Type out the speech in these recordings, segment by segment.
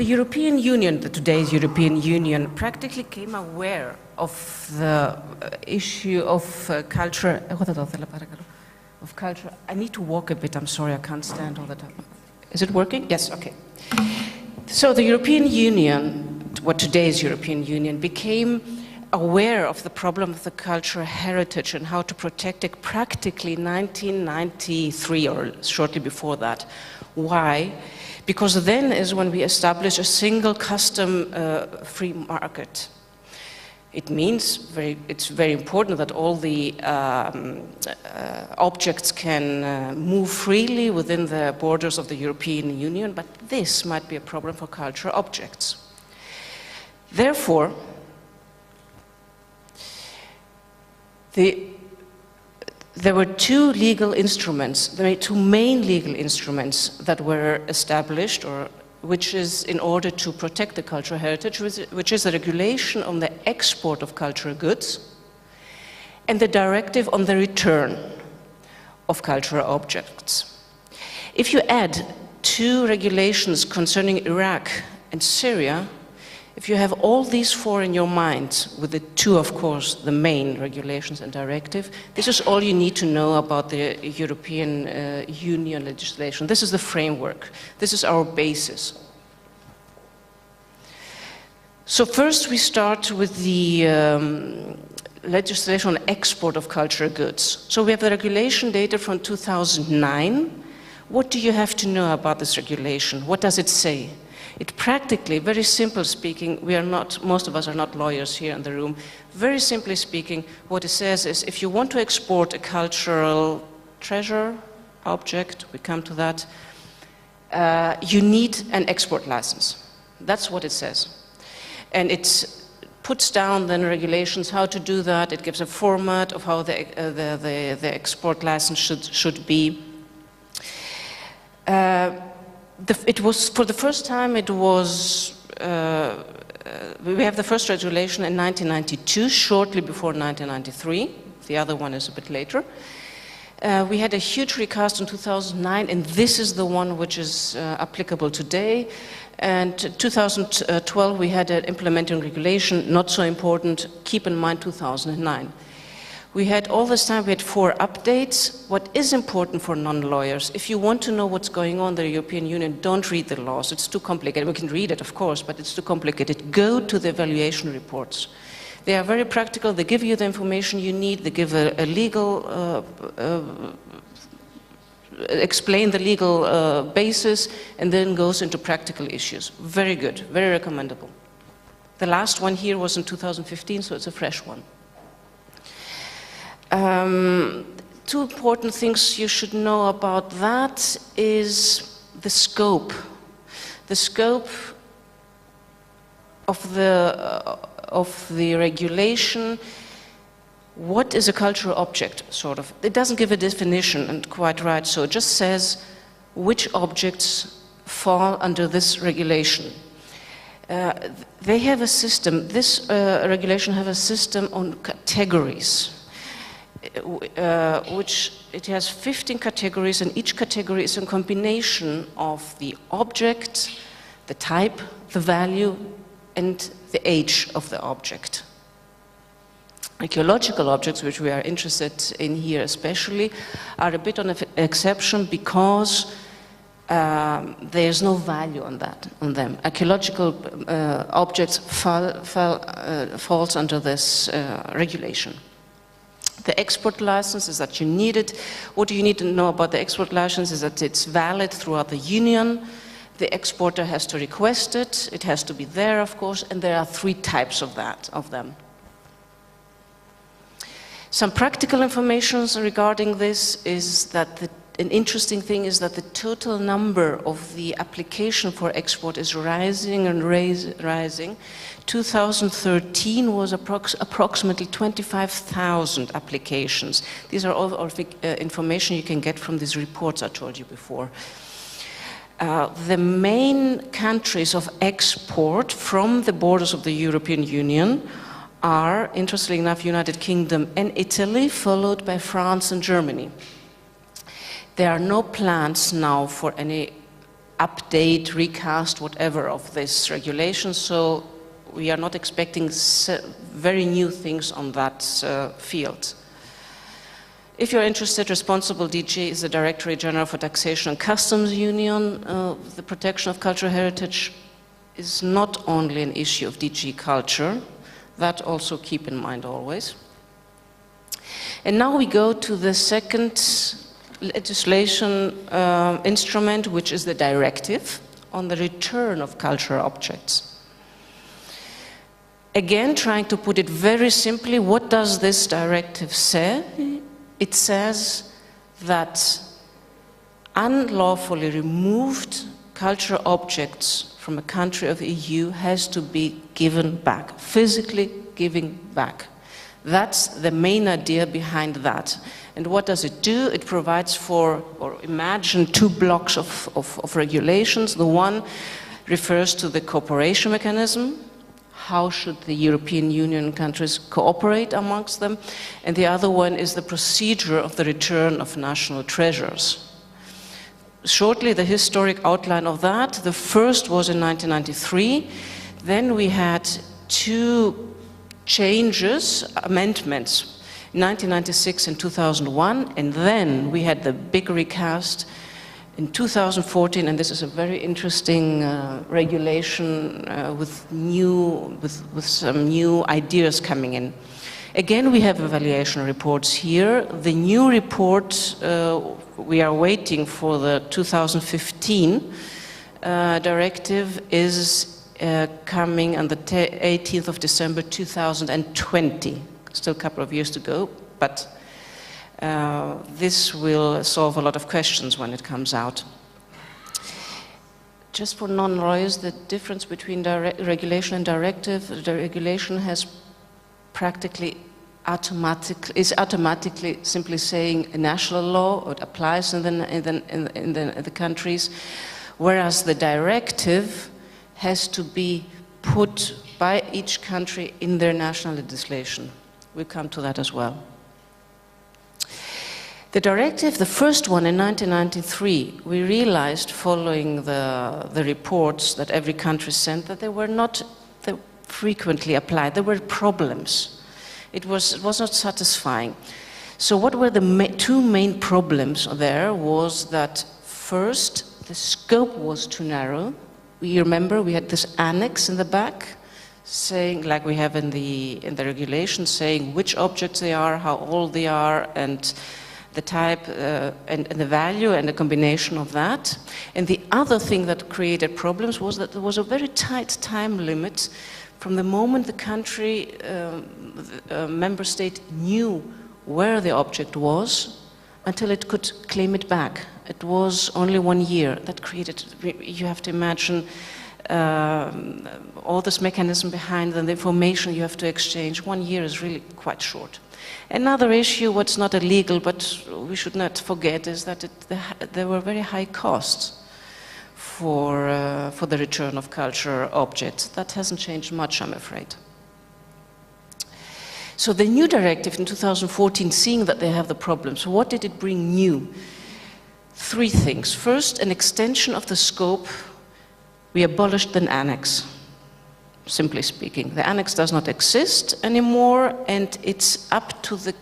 European Union, today's European Union, practically came aware of the issue of culture. Of culture. I need to walk a bit, I'm sorry, I can't stand all the time. Is it working? Yes, okay. So the European Union, what today's European Union, became aware of the problem of the cultural heritage and how to protect it practically 1993 or shortly before that. Why? Because then is when we established a single custom free market. It means it's very important that all the objects can move freely within the borders of the European Union, but this might be a problem for cultural objects. Therefore, there were two legal instruments, there were two main legal instruments that were established, which is in order to protect the cultural heritage, which is the regulation on the export of cultural goods and the directive on the return of cultural objects. If you add two regulations concerning Iraq and Syria, if you have all these four in your mind, with the two, of course, the main regulations and directive, this is all you need to know about the European Union legislation. This is the framework. This is our basis. So first we start with the legislation on export of cultural goods. So we have the regulation data from 2009. What do you have to know about this regulation? What does it say? It practically, very simple speaking, most of us are not lawyers here in the room. Very simply speaking, what it says is if you want to export a cultural treasure, object, we come to that, you need an export license. That's what it says. And it puts down then regulations how to do that. It gives a format of how the export license should be. It was, for the first time, we have the first regulation in 1992, shortly before 1993. The other one is a bit later. We had a huge recast in 2009, and this is the one which is applicable today. And 2012, we had an implementing regulation, not so important, keep in mind 2009. We had all this time, we had 4 updates. What is important for non-lawyers, if you want to know what's going on in the European Union, don't read the laws, it's too complicated. We can read it, of course, but it's too complicated. Go to the evaluation reports. They are very practical, they give you the information you need, they give a legal, explain the legal basis, and then goes into practical issues. Very good, very recommendable. The last one here was in 2015, so it's a fresh one. Two important things you should know about that is the scope. The scope of the regulation. What is a cultural object, sort of? It doesn't give a definition, and quite right, so it just says which objects fall under this regulation. They have a system, this regulation has a system on categories. Which it has 15 categories, and each category is a combination of the object, the type, the value, and the age of the object. Archaeological objects, which we are interested in here especially, are a bit on an exception because there's no value on them. Archaeological objects falls under this regulation. The export license is that you need it. What do you need to know about the export license is that it's valid throughout the Union. The exporter has to request it. It has to be there, of course, and there are 3 types of them. Some practical information regarding this is that an interesting thing is that the total number of the application for export is rising and rising. 2013 was approximately 25,000 applications. These are all information you can get from these reports I told you before. The main countries of export from the borders of the European Union are, interestingly enough, United Kingdom and Italy, followed by France and Germany. There are no plans now for any update, recast, whatever of this regulation, so we are not expecting very new things on that field. If you're interested, responsible DG is the Directorate General for Taxation and Customs Union. The protection of cultural heritage is not only an issue of DG Culture, that also keep in mind always. And now we go to the second legislation instrument, which is the Directive on the return of cultural objects. Again, trying to put it very simply, what does this directive say? It says that unlawfully removed cultural objects from a country of the EU has to be given back, physically given back. That's the main idea behind that. And what does it do? It provides for, or imagine, two blocks of regulations. The one refers to the cooperation mechanism. How should the European Union countries cooperate amongst them? And the other one is the procedure of the return of national treasures. Shortly, the historic outline of that. The first was in 1993. Then we had two changes, amendments, 1996 and 2001, and then we had the big recast in 2014, and this is a very interesting regulation with some new ideas coming in. Again, we have evaluation reports here. The new report, we are waiting for the 2015 directive, is coming on the 18th of December 2020. Still a couple of years to go, but this will solve a lot of questions when it comes out. Just for non-lawyers, the difference between regulation and directive, the regulation has practically is automatically simply saying a national law, or it applies in the countries, whereas the directive has to be put by each country in their national legislation. We'll come to that as well. The directive, the first one in 1993, we realized following the reports that every country sent that they were not frequently applied. There were problems. It was not satisfying. So what were the two main problems there was that first, the scope was too narrow. You remember we had this annex in the back saying, like we have in the regulation, saying which objects they are, how old they are, and the type and the value and the combination of that. And the other thing that created problems was that there was a very tight time limit from the moment the country, member state knew where the object was until it could claim it back. It was only 1 year. That created, you have to imagine all this mechanism behind and the information you have to exchange. 1 year is really quite short. Another issue, what's not illegal, but we should not forget, is that there were very high costs for the return of cultural objects. That hasn't changed much, I'm afraid. So the new directive in 2014, seeing that they have the problems, what did it bring new? Three things. First, an extension of the scope. We abolished an annex. Simply speaking, the annex does not exist anymore, and it's up to the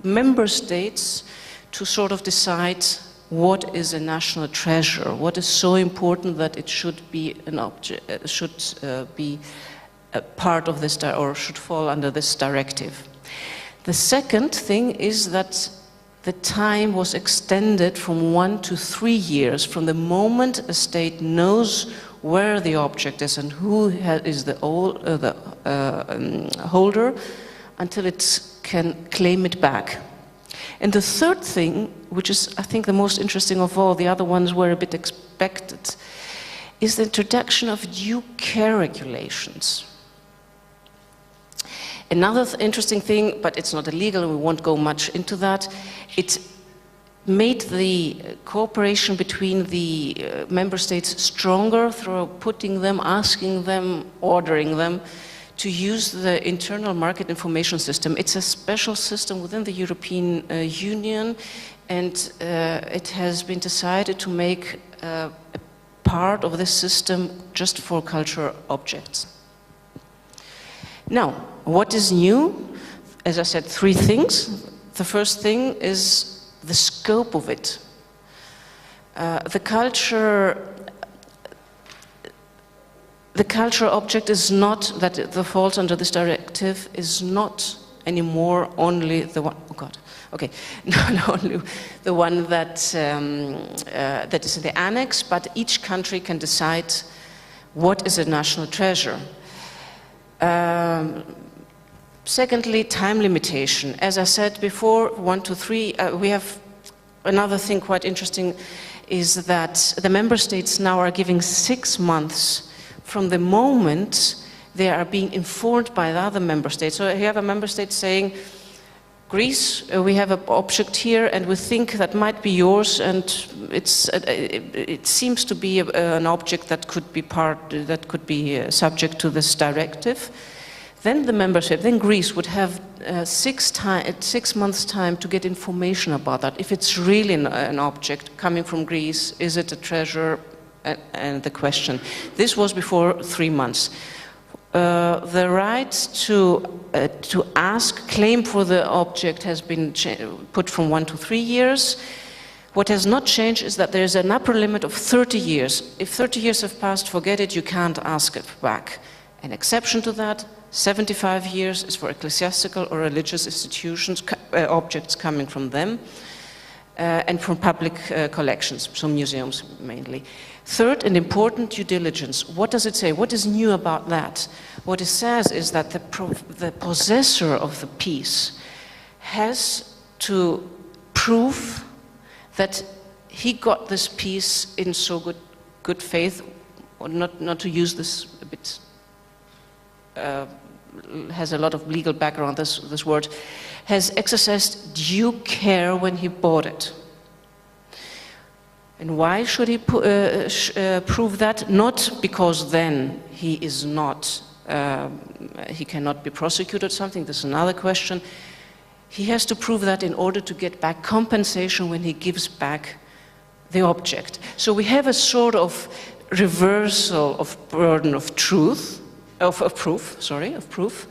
member states to sort of decide what is a national treasure, what is so important that it should be an object, should be a part of this, or should fall under this directive. The second thing is that the time was extended from 1 to 3 years from the moment a state knows where the object is and who is the holder until it can claim it back. And the third thing, which is I think the most interesting of all, the other ones were a bit expected, is the introduction of due care regulations. Another interesting thing, but it's not illegal and we won't go much into that, it made the cooperation between the member states stronger through putting them, asking them, ordering them to use the internal market information system. It's a special system within the European Union, and it has been decided to make a part of this system just for cultural objects. Now, what is new? As I said, 3 things. The first thing is the scope of it. The cultural object is not, that falls under this directive, is not anymore only the one, oh God, okay, not only the one that, that is in the annex, but each country can decide what is a national treasure. Secondly, time limitation. As I said before, 1 to 3, we have another thing quite interesting is that the member states now are giving 6 months from the moment they are being informed by the other member states. So you have a member state saying, Greece, we have an object here and we think that might be yours, and it seems to be an object that could be subject to this directive. Then the membership, then Greece would have 6 months' time to get information about that. If it's really an object coming from Greece, is it a treasure? And the question. This was before 3 months. The right to claim for the object has been put from 1 to 3 years. What has not changed is that there is an upper limit of 30 years. If 30 years have passed, forget it, you can't ask it back. An exception to that, 75 years is for ecclesiastical or religious institutions, objects coming from them, and from public collections, so museums mainly. Third, and important, due diligence. What does it say? What is new about that? What it says is that the possessor of the piece has to prove that he got this piece in so good faith, or not to use this a bit, has a lot of legal background, this word, has exercised due care when he bought it. And why should he prove that? Not because then he is not, he cannot be prosecuted or something, this is another question. He has to prove that in order to get back compensation when he gives back the object. So we have a sort of reversal of burden of truth, of proof,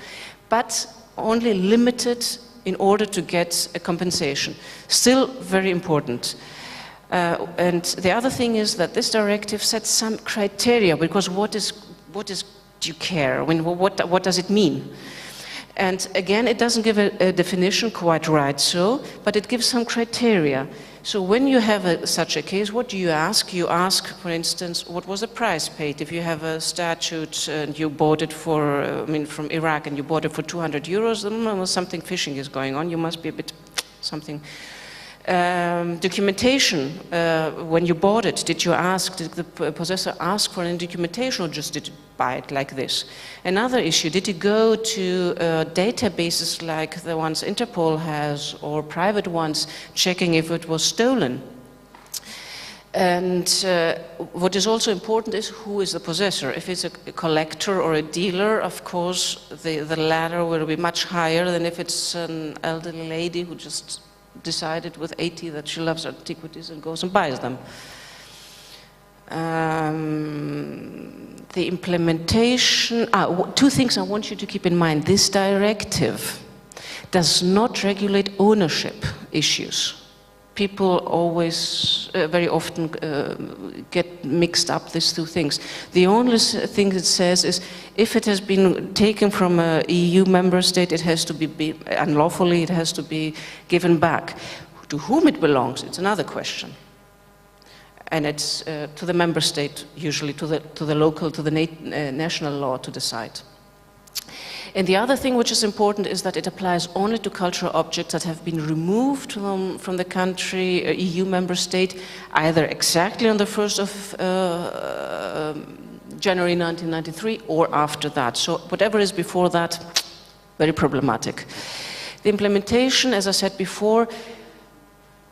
but only limited in order to get a compensation. Still very important. And the other thing is that this directive sets some criteria, because what is due care? I mean, what does it mean? And again, it doesn't give a definition quite right so, but it gives some criteria. So when you have such a case, what do you ask? You ask, for instance, what was the price paid? If you have a statue and you bought it for, from Iraq, and you bought it for 200 euros, then something fishing is going on. You must be a bit something. Documentation, when you bought it, did the possessor ask for any documentation, or just did you buy it like this? Another issue, did you go to databases like the ones Interpol has, or private ones, checking if it was stolen? And what is also important is who is the possessor. If it's a collector or a dealer, of course, the ladder will be much higher than if it's an elderly lady who just decided with 80 that she loves antiquities and goes and buys them. The implementation, 2 things I want you to keep in mind. This directive does not regulate ownership issues. People always, very often get mixed up these 2 things. The only thing it says is if it has been taken from an EU member state, it has to be unlawfully, it has to be given back. To whom it belongs, it's another question. And it's to the member state, usually to the local, to the national law to decide. And the other thing which is important is that it applies only to cultural objects that have been removed from the country, EU member state, either exactly on the 1st of January 1993 or after that. So whatever is before that, very problematic. The implementation, as I said before,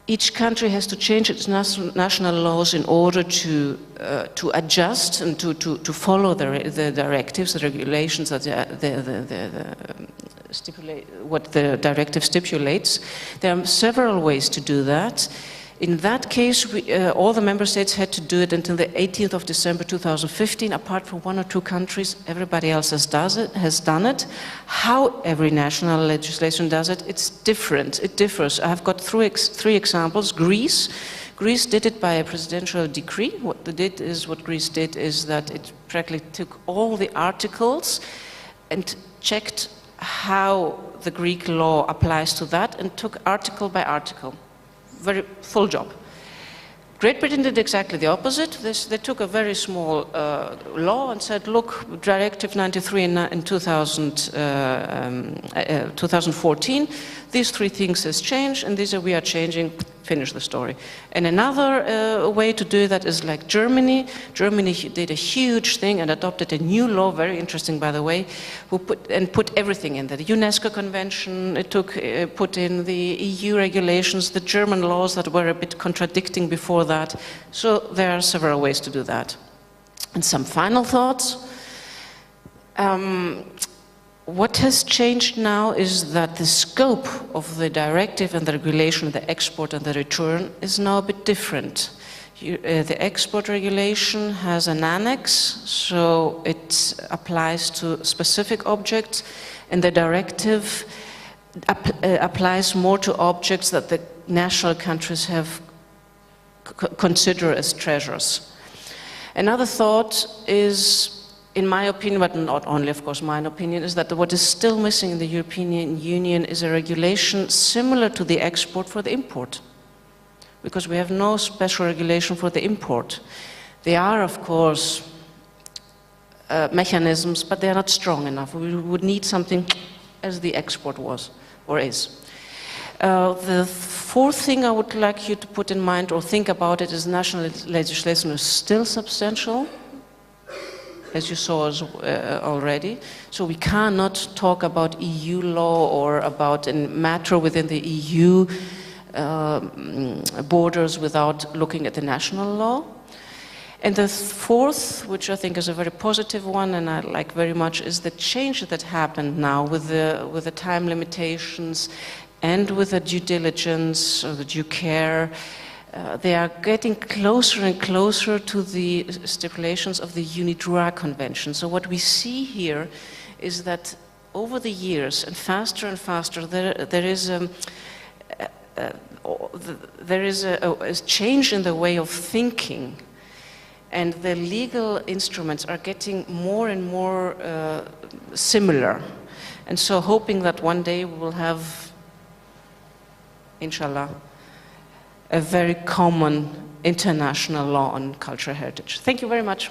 each country has to change its national laws in order to adjust and to follow the directives, the regulations that what the directive stipulates. There are several ways to do that. In that case, all the member states had to do it until the 18th of December 2015, apart from 1 or 2 countries. Everybody else has done it. How every national legislation does it, it's different, it differs. I've got 3 examples. Greece did it by a presidential decree. What Greece did is that it practically took all the articles and checked how the Greek law applies to that and took article by article. Very full job. Great Britain did exactly the opposite. They took a very small law and said, look, Directive 93 in 2014, these 3 things has changed, and these we are changing, finish the story. And another way to do that is like Germany. Germany did a huge thing and adopted a new law, very interesting by the way, who put everything in there. The UNESCO Convention, put in the EU regulations, the German laws that were a bit contradicting before that. So there are several ways to do that. And some final thoughts. What has changed now is that the scope of the directive and the regulation, the export and the return, is now a bit different. The export regulation has an annex, so it applies to specific objects, and the directive applies more to objects that the national countries have consider as treasures. Another thought is, in my opinion, but not only, of course, my opinion, is that what is still missing in the European Union is a regulation similar to the export for the import, because we have no special regulation for the import. There are, of course, mechanisms, but they are not strong enough. We would need something as the export was, or is. The 4th thing I would like you to put in mind or think about it is national legislation is still substantial, as you saw already. So we cannot talk about EU law or about a matter within the EU borders without looking at the national law. And the 4th, which I think is a very positive one and I like very much, is the change that happened now with the time limitations and with the due diligence or the due care. They are getting closer and closer to the stipulations of the UNIDROIT Convention. So what we see here is that over the years and faster, there is a change in the way of thinking, and the legal instruments are getting more and more similar. And so hoping that one day we will have, inshallah, a very common international law on cultural heritage. Thank you very much.